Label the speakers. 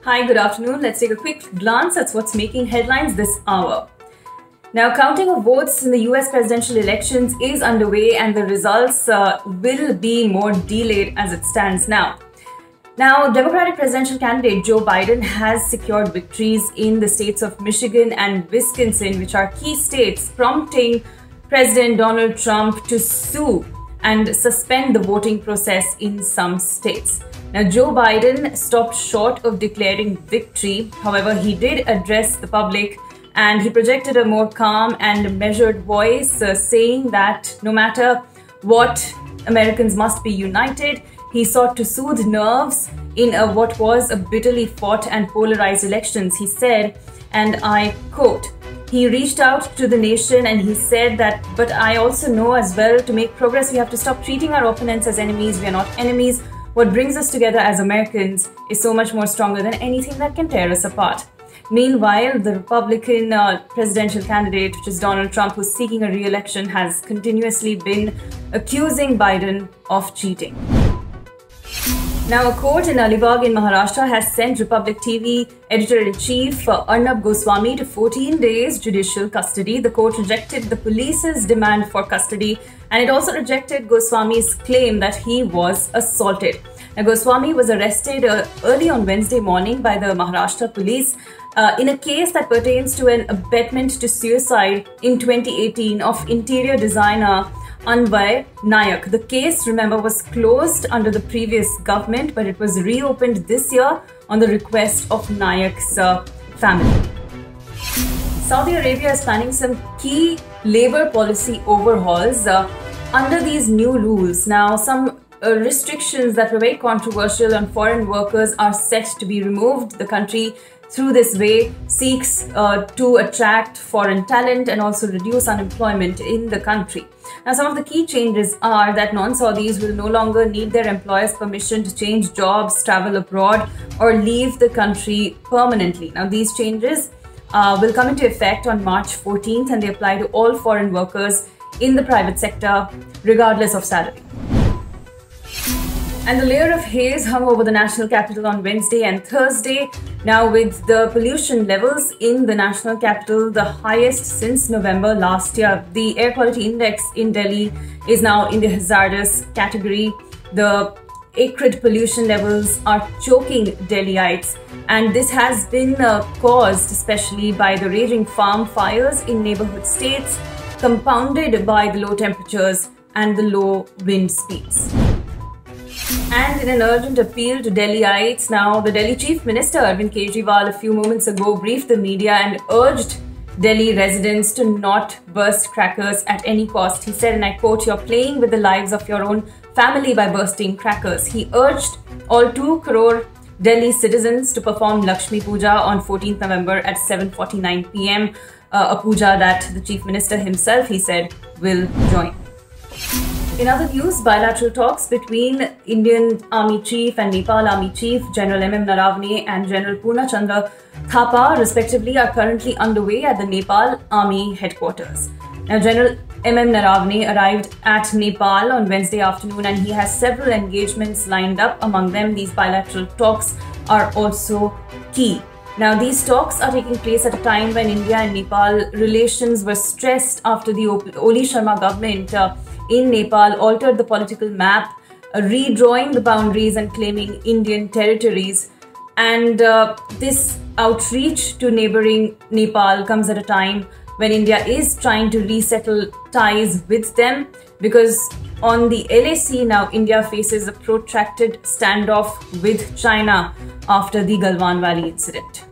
Speaker 1: Hi, good afternoon. Let's take a quick glance at what's making headlines this hour. Now, counting of votes in the US presidential elections is underway and the results will be more delayed as it stands now. Now, Democratic presidential candidate Joe Biden has secured victories in the states of Michigan and Wisconsin, which are key states, prompting President Donald Trump to sue and suspend the voting process in some states. Now, Joe Biden stopped short of declaring victory. However, he did address the public and he projected a more calm and measured voice, saying that no matter what, Americans must be united. He sought to soothe nerves in what was a bitterly fought and polarized elections. He said, and I quote, he reached out to the nation and he said that, but I also know as well, to make progress, we have to stop treating our opponents as enemies. We are not enemies. What brings us together as Americans is so much more stronger than anything that can tear us apart. Meanwhile, the Republican presidential candidate, which is Donald Trump, who's seeking a re-election, has continuously been accusing Biden of cheating. Now, a court in Alibag in Maharashtra has sent Republic TV editor-in-chief Arnab Goswami to 14 days judicial custody. The court rejected the police's demand for custody, and it also rejected Goswami's claim that he was assaulted. Now, Goswami was arrested early on Wednesday morning by the Maharashtra police in a case that pertains to an abetment to suicide in 2018 of interior designer Anvay Nayak. The case, remember, was closed under the previous government, but it was reopened this year on the request of Nayak's family. Saudi Arabia is planning some key labor policy overhauls under these new rules. Now, some restrictions that were very controversial on foreign workers are set to be removed. The country, through this way, seeks to attract foreign talent and also reduce unemployment in the country. Now, some of the key changes are that non-Saudis will no longer need their employer's permission to change jobs, travel abroad, or leave the country permanently. Now, these changes will come into effect on March 14th, and they apply to all foreign workers in the private sector, regardless of salary. And the layer of haze hung over the national capital on Wednesday and Thursday. Now, with the pollution levels in the national capital the highest since November last year, the air quality index in Delhi is now in the hazardous category. The acrid pollution levels are choking Delhiites, and this has been caused especially by the raging farm fires in neighborhood states, compounded by the low temperatures and the low wind speeds. And in an urgent appeal to Delhiites, now the Delhi Chief Minister Arvind Kejriwal a few moments ago briefed the media and urged Delhi residents to not burst crackers at any cost. He said, and I quote, "You're playing with the lives of your own family by bursting crackers." He urged all 2 crore Delhi citizens to perform Lakshmi Puja on 14th November at 7:49 p.m. A puja that the Chief Minister himself, he said, will join. In other news, bilateral talks between Indian Army Chief and Nepal Army Chief General M.M. Naravane and General Purna Chandra Thapa, respectively, are currently underway at the Nepal Army headquarters. Now, General M.M. Naravane arrived at Nepal on Wednesday afternoon, and he has several engagements lined up. Among them, these bilateral talks are also key. Now, these talks are taking place at a time when India and Nepal relations were stressed after the Oli Sharma government in Nepal altered the political map, redrawing the boundaries and claiming Indian territories. And this outreach to neighboring Nepal comes at a time when India is trying to resettle ties with them, because on the LAC now, India faces a protracted standoff with China after the Galwan Valley incident.